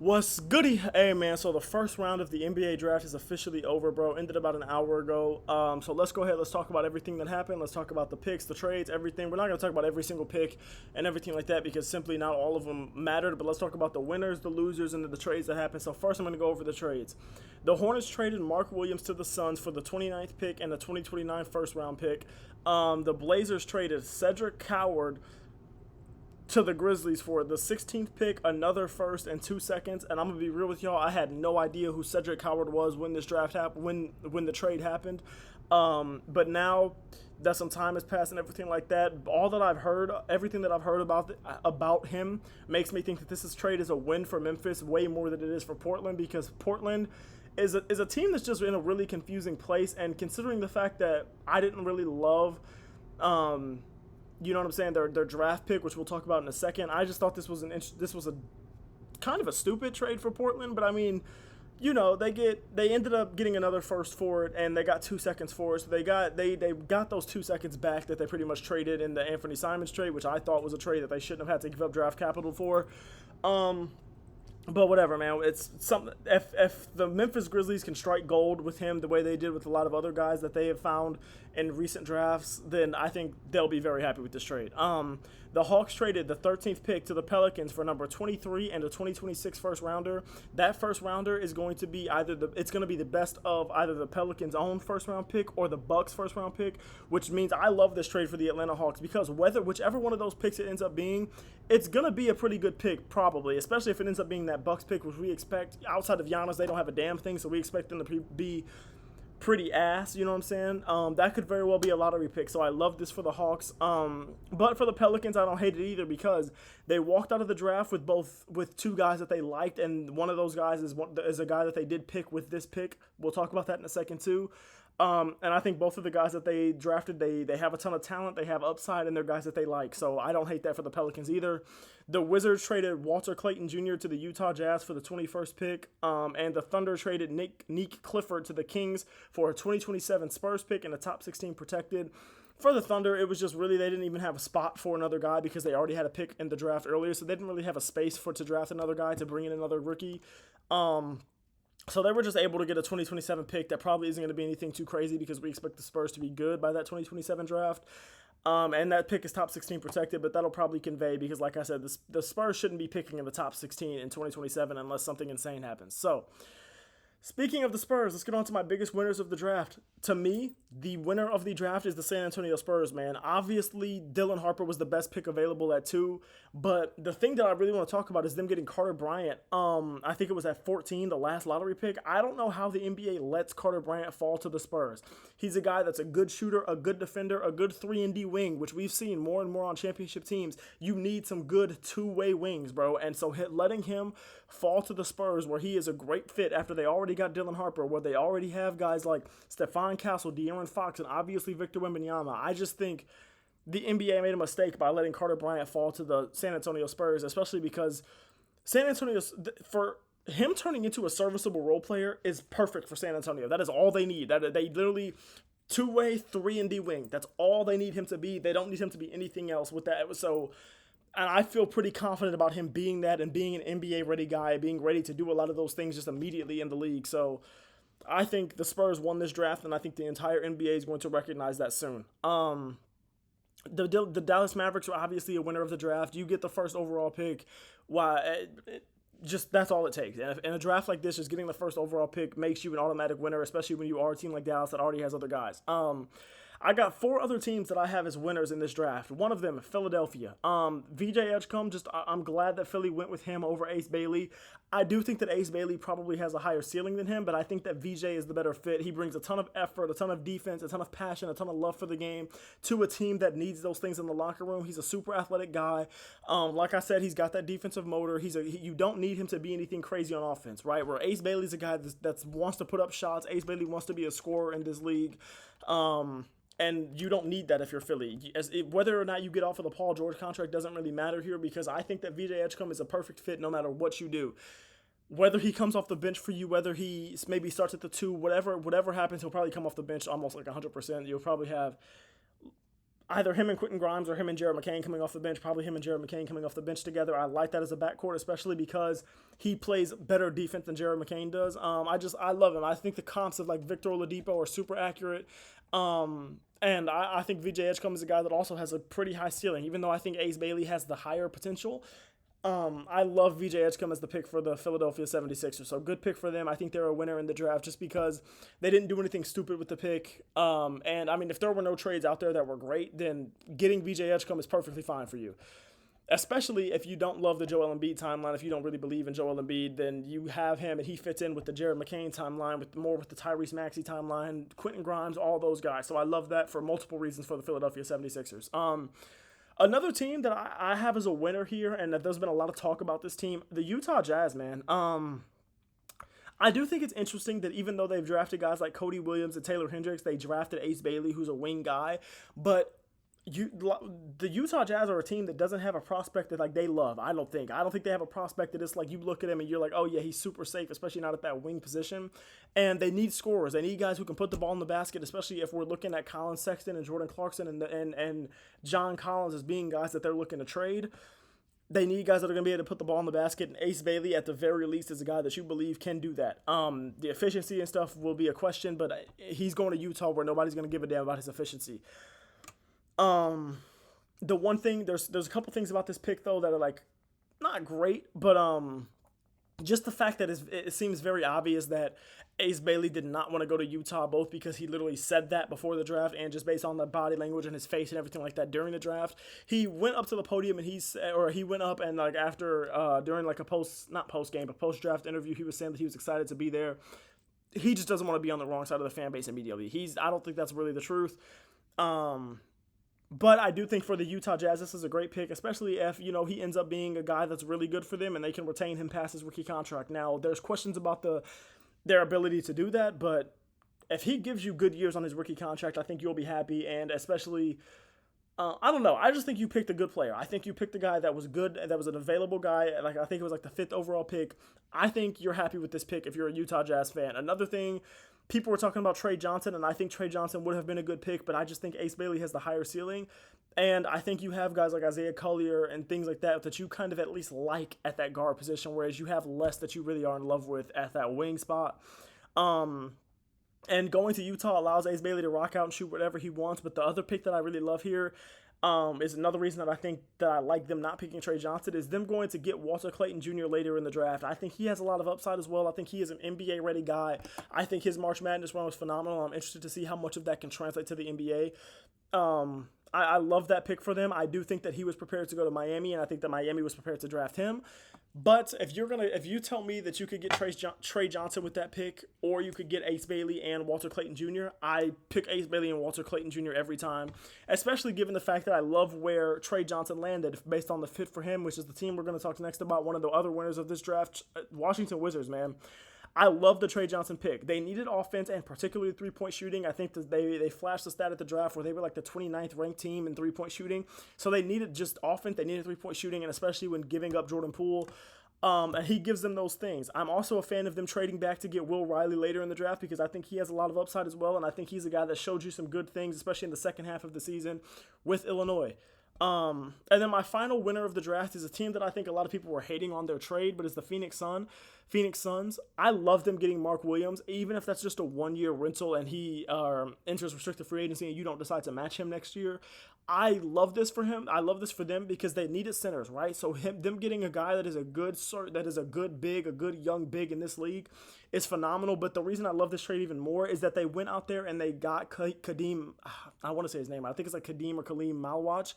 What's goody? Hey man, so the first round of the NBA draft is officially over, bro. Ended about an hour ago. So let's go ahead. Let's talk about everything that happened. Let's talk about the picks, the trades, everything. We're not gonna talk about every single pick and everything like that because simply not all of them mattered. But let's talk about the winners, the losers, and the trades that happened. So first, I'm gonna go over the trades. The Hornets traded Mark Williams to the Suns for the 29th pick and the 2029 first round pick. The Blazers traded Cedric Coward to the Grizzlies for the 16th pick, another first, and 2 seconds. And I'm gonna be real with y'all. I had no idea who Cedric Howard was when this draft happened, when the trade happened. But now that some time has passed and everything like that, all that I've heard, everything that I've heard about him makes me think that trade is a win for Memphis way more than it is for Portland, because Portland is a team that's just in a really confusing place. And considering the fact that I didn't really love. You know what I'm saying? Their draft pick, which we'll talk about in a second. I just thought this was a kind of a stupid trade for Portland, but I mean, they ended up getting another first for it, and they got 2 seconds for it. So they got those 2 seconds back that they pretty much traded in the Anthony Simons trade, which I thought was a trade that they shouldn't have had to give up draft capital for. But whatever, man. It's something. If the Memphis Grizzlies can strike gold with him the way they did with a lot of other guys that they have found in recent drafts, then I think they'll be very happy with this trade. The Hawks traded the 13th pick to the Pelicans for number 23 and a 2026 first rounder. That first rounder is going to be it's going to be the best of either the Pelicans' own first round pick or the Bucks' first round pick, which means I love this trade for the Atlanta Hawks because whichever one of those picks it ends up being, it's going to be a pretty good pick probably, especially if it ends up being that Bucks pick, which we expect. Outside of Giannis, they don't have a damn thing, so we expect them to be pretty ass, you know what I'm saying? That could very well be a lottery pick, so I love this for the Hawks. But for the Pelicans, I don't hate it either because they walked out of the draft with two guys that they liked, and one of those guys is a guy that they did pick with this pick. We'll talk about that in a second too. And I think both of the guys that they drafted, they have a ton of talent, they have upside, and they're guys that they like. So I don't hate that for the Pelicans either. The Wizards traded Walter Clayton Jr. to the Utah Jazz for the 21st pick. And the Thunder traded Nick Clifford to the Kings for a 2027 Spurs pick and a top 16 protected. For the Thunder, it was just really they didn't even have a spot for another guy because they already had a pick in the draft earlier. So they didn't really have a space to draft another guy to bring in another rookie. So they were just able to get a 2027 pick that probably isn't going to be anything too crazy because we expect the Spurs to be good by that 2027 draft. And that pick is top 16 protected, but that'll probably convey because, like I said, the Spurs shouldn't be picking in the top 16 in 2027 unless something insane happens. So, speaking of the Spurs, let's get on to my biggest winners of the draft. To me, the winner of the draft is the San Antonio Spurs, man. Obviously, Dylan Harper was the best pick available at 2, but the thing that I really want to talk about is them getting Carter Bryant. I think it was at 14, the last lottery pick. I don't know how the NBA lets Carter Bryant fall to the Spurs. He's a guy that's a good shooter, a good defender, a good 3-and-D wing, which we've seen more and more on championship teams. You need some good two-way wings, bro. And so letting him fall to the Spurs where he is a great fit after they already got Dylan Harper, where they already have guys like Stephon Castle, De'Aaron Fox, and obviously Victor Wembanyama. I just think the NBA made a mistake by letting Carter Bryant fall to the San Antonio Spurs, especially because San Antonio, for him turning into a serviceable role player, is perfect for San Antonio. That is all they need. That they literally two-way 3-and-D wing. That's all they need him to be. They don't need him to be anything else with that. So, and I feel pretty confident about him being that and being an NBA-ready guy, being ready to do a lot of those things just immediately in the league. So I think the Spurs won this draft, and I think the entire NBA is going to recognize that soon. The Dallas Mavericks are obviously a winner of the draft. You get the first overall pick. Why? Just that's all it takes. And in a draft like this, just getting the first overall pick makes you an automatic winner, especially when you are a team like Dallas that already has other guys. I got 4 other teams that I have as winners in this draft. One of them, Philadelphia. VJ Edgecombe, I'm glad that Philly went with him over Ace Bailey. I do think that Ace Bailey probably has a higher ceiling than him, but I think that VJ is the better fit. He brings a ton of effort, a ton of defense, a ton of passion, a ton of love for the game to a team that needs those things in the locker room. He's a super athletic guy. Like I said, he's got that defensive motor. You don't need him to be anything crazy on offense, right? Where Ace Bailey's a guy that wants to put up shots. Ace Bailey wants to be a scorer in this league. And you don't need that if you're Philly. Whether or not you get off of the Paul George contract doesn't really matter here because I think that VJ Edgecombe is a perfect fit no matter what you do. Whether he comes off the bench for you, whether he maybe starts at the 2, whatever happens, he'll probably come off the bench almost like 100%. You'll probably have either him and Quentin Grimes or him and Jared McCain coming off the bench. Probably him and Jared McCain coming off the bench together. I like that as a backcourt, especially because he plays better defense than Jared McCain does. I love him. I think the comps of like Victor Oladipo are super accurate. And I think VJ Edgecombe is a guy that also has a pretty high ceiling, even though I think Ace Bailey has the higher potential. I love VJ Edgecombe as the pick for the Philadelphia 76ers. So good pick for them. I think they're a winner in the draft just because they didn't do anything stupid with the pick. And I mean, if there were no trades out there that were great, then getting VJ Edgecombe is perfectly fine for you. Especially if you don't love the Joel Embiid timeline, if you don't really believe in Joel Embiid, then you have him and he fits in with the Jared McCain timeline, with the Tyrese Maxey timeline, Quentin Grimes, all those guys. So I love that for multiple reasons for the Philadelphia 76ers. Another team that I have as a winner here, and there's been a lot of talk about this team, the Utah Jazz, man. I do think it's interesting that even though they've drafted guys like Cody Williams and Taylor Hendricks, they drafted Ace Bailey, who's a wing guy, but the Utah Jazz are a team that doesn't have a prospect that like they love. I don't think they have a prospect that is like you look at him and you're like, oh yeah, he's super safe, especially not at that wing position. And they need scorers. They need guys who can put the ball in the basket, especially if we're looking at Colin Sexton and Jordan Clarkson and John Collins as being guys that they're looking to trade. They need guys that are going to be able to put the ball in the basket, and Ace Bailey, at the very least, is a guy that you believe can do that. The efficiency and stuff will be a question, but he's going to Utah where nobody's going to give a damn about his efficiency. The one thing, there's a couple things about this pick though that are like not great, but just the fact that it seems very obvious that Ace Bailey did not want to go to Utah, both because he literally said that before the draft and just based on the body language and his face and everything like that during the draft. He went up to the podium and he went up and like after during like a post draft interview, he was saying that he was excited to be there. He just doesn't want to be on the wrong side of the fan base immediately. I don't think that's really the truth. But I do think for the Utah Jazz, this is a great pick, especially if, he ends up being a guy that's really good for them and they can retain him past his rookie contract. Now, there's questions about their ability to do that, but if he gives you good years on his rookie contract, I think you'll be happy, and especially, I don't know, I just think you picked a good player. I think you picked a guy that was good, that was an available guy, like I think it was like the 5th overall pick. I think you're happy with this pick if you're a Utah Jazz fan. Another thing, people were talking about Trey Johnson, and I think Trey Johnson would have been a good pick, but I just think Ace Bailey has the higher ceiling. And I think you have guys like Isaiah Collier and things like that you kind of at least like at that guard position, whereas you have less that you really are in love with at that wing spot. And going to Utah allows Ace Bailey to rock out and shoot whatever he wants. But the other pick that I really love here is another reason that I think that I like them not picking Trey Johnson is them going to get Walter Clayton Jr. later in the draft. I think he has a lot of upside as well. I think he is an NBA-ready guy. I think his March Madness run was phenomenal. I'm interested to see how much of that can translate to the NBA. I love that pick for them. I do think that he was prepared to go to Miami, and I think that Miami was prepared to draft him. But if you tell me that you could get Trey Johnson with that pick, or you could get Ace Bailey and Walter Clayton Jr., I pick Ace Bailey and Walter Clayton Jr. every time, especially given the fact that I love where Trey Johnson landed based on the fit for him, which is the team we're going to talk next about, one of the other winners of this draft, Washington Wizards, man. I love the Trey Johnson pick. They needed offense and particularly three-point shooting. I think that they flashed the stat at the draft where they were like the 29th ranked team in three-point shooting. So they needed just offense. They needed three-point shooting, and especially when giving up Jordan Poole. And he gives them those things. I'm also a fan of them trading back to get Will Riley later in the draft because I think he has a lot of upside as well, and I think he's a guy that showed you some good things, especially in the second half of the season with Illinois. And then my final winner of the draft is a team that I think a lot of people were hating on their trade, but it's the Phoenix Suns. I love them getting Mark Williams, even if that's just a one-year rental and he enters restricted free agency and you don't decide to match him next year. I love this for him. I love this for them because they needed centers, right? So them getting a guy that is a good big, a good young big in this league is phenomenal. But the reason I love this trade even more is that they went out there and they got Kadeem. I want to say his name. I think it's like Kadeem or Kaleem Malwatch.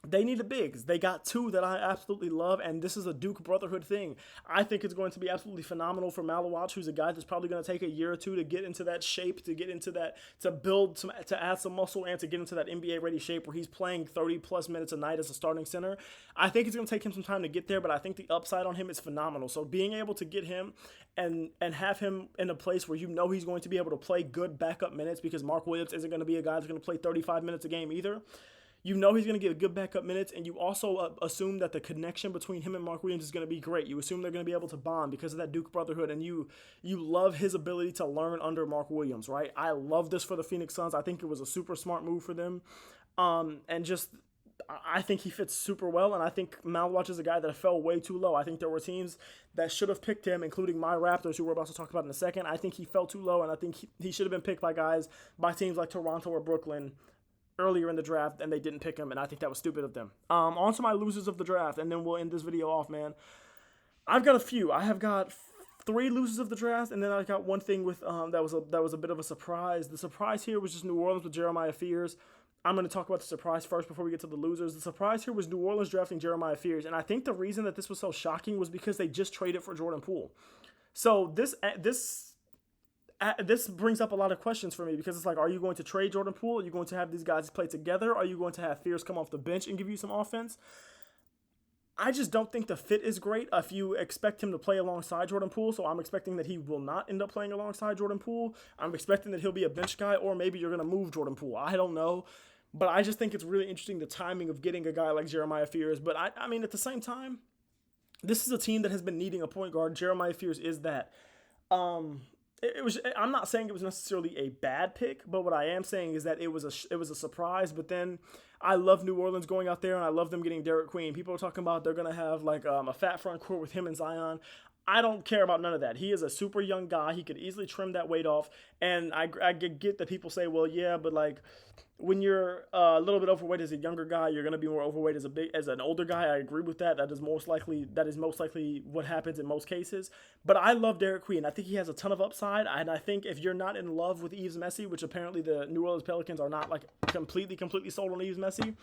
They needed bigs. They got two that I absolutely love, and this is a Duke Brotherhood thing. I think it's going to be absolutely phenomenal for Malawach, who's a guy that's probably going to take a year or two to get into that shape, to get into that, to build some, to add some muscle, and to get into that NBA-ready shape where he's playing 30-plus minutes a night as a starting center. I think it's going to take him some time to get there, but I think the upside on him is phenomenal. So being able to get him and have him in a place where you know he's going to be able to play good backup minutes because Mark Williams isn't going to be a guy that's going to play 35 minutes a game either. You know he's going to get good backup minutes, and you also assume that the connection between him and Mark Williams is going to be great. You assume they're going to be able to bond because of that Duke brotherhood, and you love his ability to learn under Mark Williams, right? I love this for the Phoenix Suns. I think it was a super smart move for them, and just I think he fits super well, and I think Maluach is a guy that fell way too low. I think there were teams that should have picked him, including my Raptors, who we're about to talk about in a second. I think he fell too low, and I think he should have been picked by teams like Toronto or Brooklyn earlier in the draft, and they didn't pick him, and I think that was stupid of them. On to my losers of the draft, and then we'll end this video off, man. I've got a few. I have got 3 losers of the draft, and then I got one thing with that was a bit of a surprise. The surprise here was just New Orleans with Jeremiah Fears. I'm going to talk about the surprise first before we get to the losers. The surprise here was New Orleans drafting Jeremiah Fears, and I think the reason that this was so shocking was because they just traded for Jordan Poole. So this brings up a lot of questions for me, because it's like, are you going to trade Jordan Poole? Are you going to have these guys play together? Are you going to have Fears come off the bench and give you some offense? I just don't think the fit is great if you expect him to play alongside Jordan Poole, so I'm expecting that he will not end up playing alongside Jordan Poole. I'm expecting that he'll be a bench guy, or maybe you're going to move Jordan Poole. I don't know. But I just think it's really interesting, the timing of getting a guy like Jeremiah Fears. But I mean, at the same time, this is a team that has been needing a point guard. Jeremiah Fears is that. I'm not saying it was necessarily a bad pick, but what I am saying is that it was a surprise. But then I love New Orleans going out there, and I love them getting Derek Queen. People are talking about they're going to have like a fat front court with him and Zion. I don't care about none of that. He is a super young guy. He could easily trim that weight off. And I get that people say, well, yeah, but like when you're a little bit overweight as a younger guy, you're going to be more overweight as an older guy. I agree with that. That is most likely what happens in most cases. But I love Derek Queen. I think he has a ton of upside. And I think if you're not in love with Yves Messi, which apparently the New Orleans Pelicans are not like completely sold on Yves Messi,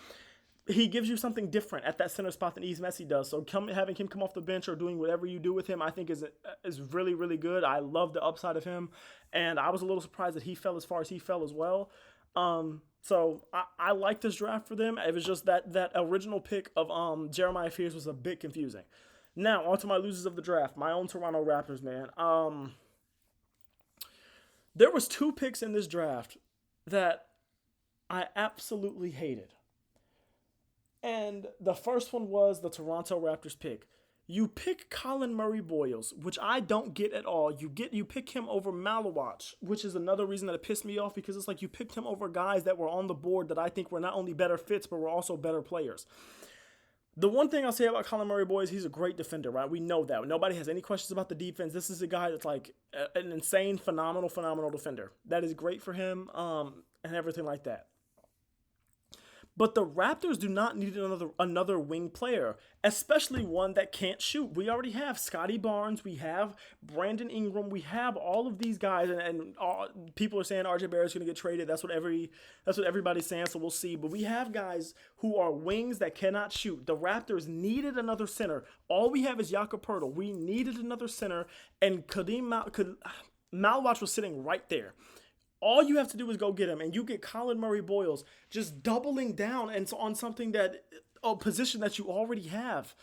he gives you something different at that center spot than Yves Messi does. So having him come off the bench or doing whatever you do with him, I think is really, really good. I love the upside of him, and I was a little surprised that he fell as far as he fell as well. So I like this draft for them. It was just that original pick of Jeremiah Fears was a bit confusing. Now, on to my losers of the draft, my own Toronto Raptors, man. There was 2 picks in this draft that I absolutely hated. And the first one was the Toronto Raptors pick. You pick Colin Murray-Boyles, which I don't get at all. You pick him over Maluach, which is another reason that it pissed me off, because it's like you picked him over guys that were on the board that I think were not only better fits, but were also better players. The one thing I'll say about Colin Murray-Boyles, he's a great defender, right? We know that. Nobody has any questions about the defense. This is a guy that's like an insane, phenomenal defender. That is great for him, and everything like that. But the Raptors do not need another wing player, especially one that can't shoot. We already have Scotty Barnes, we have Brandon Ingram, we have all of these guys, and people are saying RJ Barrett's going to get traded. That's what everybody's saying, so we'll see. But we have guys who are wings that cannot shoot. The Raptors needed another center. All we have is Jakob Poeltl. We needed another center, and Maluach was sitting right there. All you have to do is go get him, and you get Colin Murray-Boyles, just doubling down on something a position that you already have.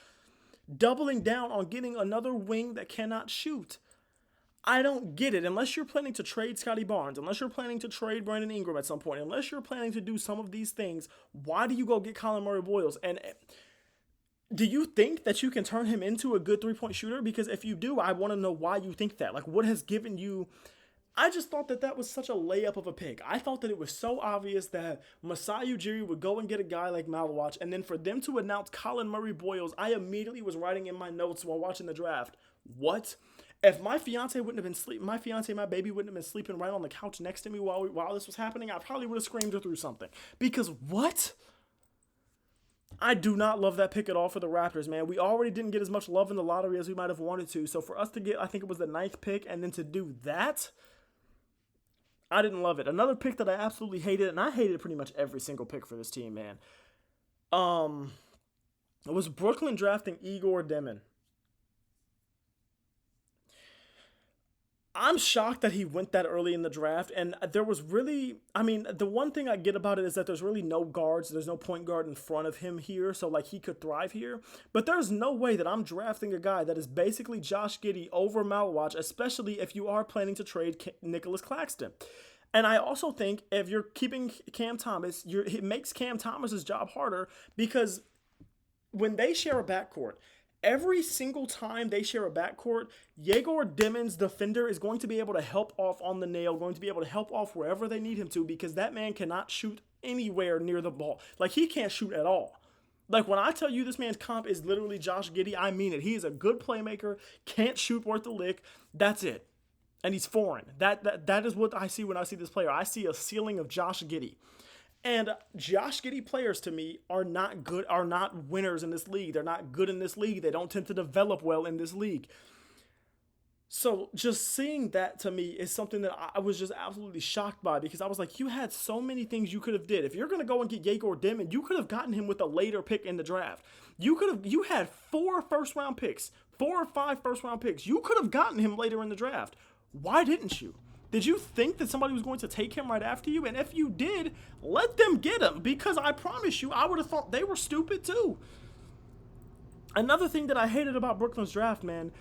Doubling down on getting another wing that cannot shoot. I don't get it. Unless you're planning to trade Scotty Barnes, unless you're planning to trade Brandon Ingram at some point, unless you're planning to do some of these things, why do you go get Colin Murray-Boyles? And do you think that you can turn him into a good three-point shooter? Because if you do, I want to know why you think that. Like, what has given you... I just thought that was such a layup of a pick. I thought that it was so obvious that Masai Ujiri would go and get a guy like Maluach, and then for them to announce Colin Murray-Boyles, I immediately was writing in my notes while watching the draft, what? If my fiance wouldn't have been sleeping, my baby wouldn't have been sleeping right on the couch next to me while this was happening, I probably would have screamed her through something. Because what? I do not love that pick at all for the Raptors, man. We already didn't get as much love in the lottery as we might have wanted to. So for us to get, I think it was the 9th pick, and then to do that, I didn't love it. Another pick that I absolutely hated, and I hated pretty much every single pick for this team, man. It was Brooklyn drafting Igor Demin. I'm shocked that he went that early in the draft, and there was really, I mean, the one thing I get about it is that there's really no guards, there's no point guard in front of him here, so like he could thrive here, but there's no way that I'm drafting a guy that is basically Josh Giddey over Maluach, especially if you are planning to trade Nicholas Claxton. And I also think if you're keeping Cam Thomas, it makes Cam Thomas's job harder because when they share a backcourt, every single time they share a backcourt, Yegor Demon's defender is going to be able to help off on the nail, going to be able to help off wherever they need him to, because that man cannot shoot anywhere near the ball. Like, he can't shoot at all. Like, when I tell you this man's comp is literally Josh Giddey, I mean it. He is a good playmaker, can't shoot worth a lick. That's it. And he's foreign. That is what I see when I see this player. I see a ceiling of Josh Giddey. And Josh Giddey players, to me, are not good, are not winners in this league. They're not good in this league. They don't tend to develop well in this league. So just seeing that, to me, is something that I was just absolutely shocked by, because I was like, you had so many things you could have did. If you're going to go and get Yegor Demon, you could have gotten him with a later pick in the draft. You had 4 first-round picks, 4 or 5 first-round picks. You could have gotten him later in the draft. Why didn't you? Did you think that somebody was going to take him right after you? And if you did, let them get him, because I promise you, I would have thought they were stupid too. Another thing that I hated about Brooklyn's draft, man,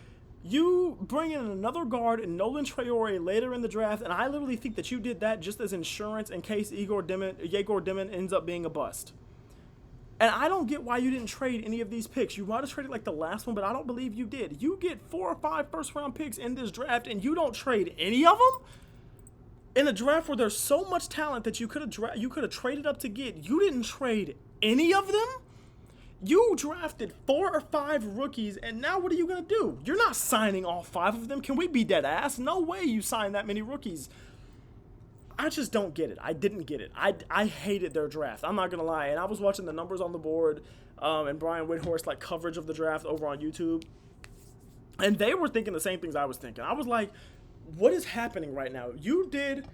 you bring in another guard and Nolan Traore later in the draft, and I literally think that you did that just as insurance in case Yegor Demon ends up being a bust. And I don't get why you didn't trade any of these picks. You might have traded like the last one, but I don't believe you did. You get 4 or 5 first-round picks in this draft, and you don't trade any of them? In a draft where there's so much talent that you could have traded up to get, you didn't trade any of them? You drafted 4 or 5 rookies, and now what are you going to do? You're not signing all 5 of them. Can we be dead ass? No way you signed that many rookies. I just don't get it. I didn't get it. I hated their draft. I'm not going to lie. And I was watching the numbers on the board and Brian Windhorst, like, coverage of the draft over on YouTube. And they were thinking the same things I was thinking. I was like, what is happening right now? You did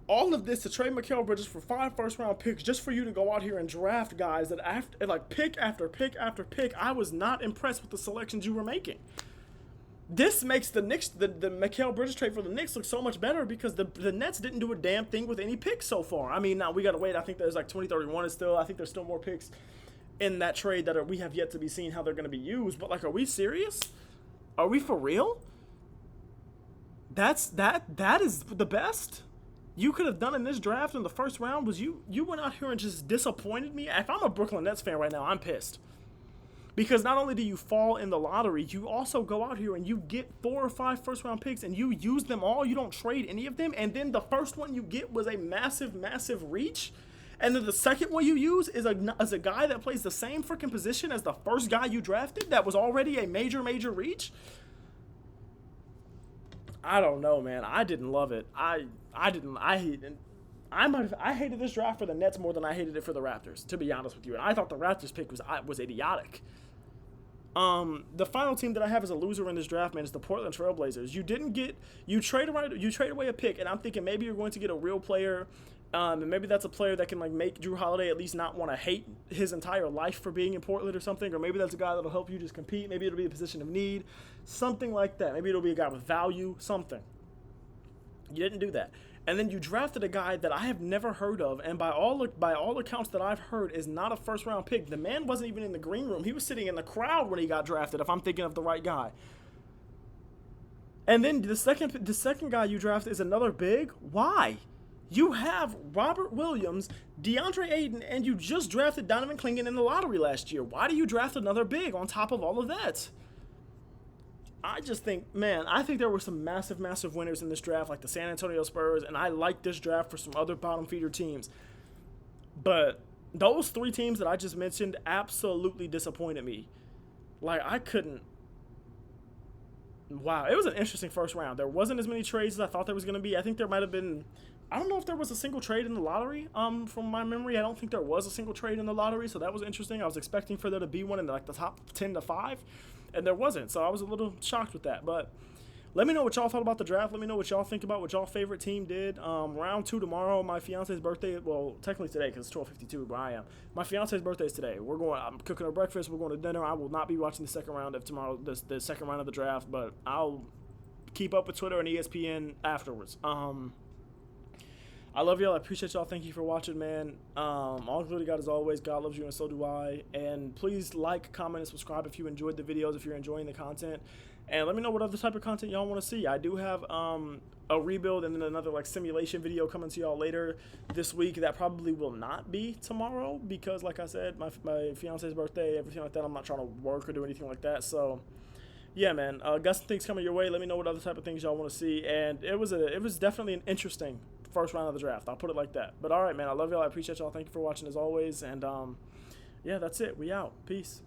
all of this to trade Mikal Bridges for 5 first-round picks just for you to go out here and draft guys that, after, like, pick after pick after pick, I was not impressed with the selections you were making. This makes the Knicks, the Mikal Bridges trade for the Knicks look so much better, because the Nets didn't do a damn thing with any picks so far. I mean, now we got to wait. I think there's like 2031 is still, I think there's still more picks in that trade that we have yet to be seen how they're going to be used. But, like, are we serious? Are we for real? That is the best you could have done in this draft in the first round. Was you went out here and just disappointed me. If I'm a Brooklyn Nets fan right now, I'm pissed. Because not only do you fall in the lottery, you also go out here and you get 4 or 5 first-round picks and you use them all. You don't trade any of them. And then the first one you get was a massive, massive reach. And then the second one you use is a guy that plays the same freaking position as the first guy you drafted that was already a major, major reach. I don't know, man. I didn't love it. I hated this draft for the Nets more than I hated it for the Raptors, to be honest with you. And I thought the Raptors pick was idiotic. The final team that I have as a loser in this draft, man, is the Portland Trailblazers. You trade away a pick, and I'm thinking maybe you're going to get a real player, and maybe that's a player that can, like, make Drew Holiday at least not want to hate his entire life for being in Portland or something, or maybe that's a guy that'll help you just compete. Maybe it'll be a position of need, something like that. Maybe it'll be a guy with value, something. You didn't do that. And then you drafted a guy that I have never heard of, and by all accounts that I've heard, is not a first-round pick. The man wasn't even in the green room. He was sitting in the crowd when he got drafted, if I'm thinking of the right guy. And then the second guy you draft is another big. Why? You have Robert Williams, DeAndre Ayton, and you just drafted Donovan Clingan in the lottery last year. Why do you draft another big on top of all of that? I just think, man, I think there were some massive, massive winners in this draft, like the San Antonio Spurs, and I like this draft for some other bottom feeder teams. But those 3 teams that I just mentioned absolutely disappointed me. Like, I couldn't. Wow, it was an interesting first round. There wasn't as many trades as I thought there was going to be. I think there might have been, I don't know if there was a single trade in the lottery, from my memory. I don't think there was a single trade in the lottery, so that was interesting. I was expecting for there to be one in, like, the top 10 to 5. And there wasn't, so I was a little shocked with that. But let me know what y'all thought about the draft. Let me know what y'all think about what y'all favorite team did. Round 2 tomorrow. My fiance's birthday. Well, technically today because it's 12:52, but I am. My fiance's birthday is today. I'm cooking her breakfast. We're going to dinner. I will not be watching the second round of tomorrow, the second round of the draft, but I'll keep up with Twitter and ESPN afterwards. I love y'all. I appreciate y'all. Thank you for watching, man. All glory to God as always. God loves you, and so do I. And please like, comment, and subscribe if you enjoyed the videos, if you're enjoying the content. And let me know what other type of content y'all want to see. I do have a rebuild and then another like simulation video coming to y'all later this week. That probably will not be tomorrow because, like I said, my fiance's birthday, everything like that. I'm not trying to work or do anything like that. So yeah, man, got some things coming your way. Let me know what other type of things y'all want to see. And it was definitely an interesting first round of the draft. I'll put it like that. But all right, man, I love y'all. I appreciate y'all. Thank you for watching as always. And yeah, that's it. We out. Peace.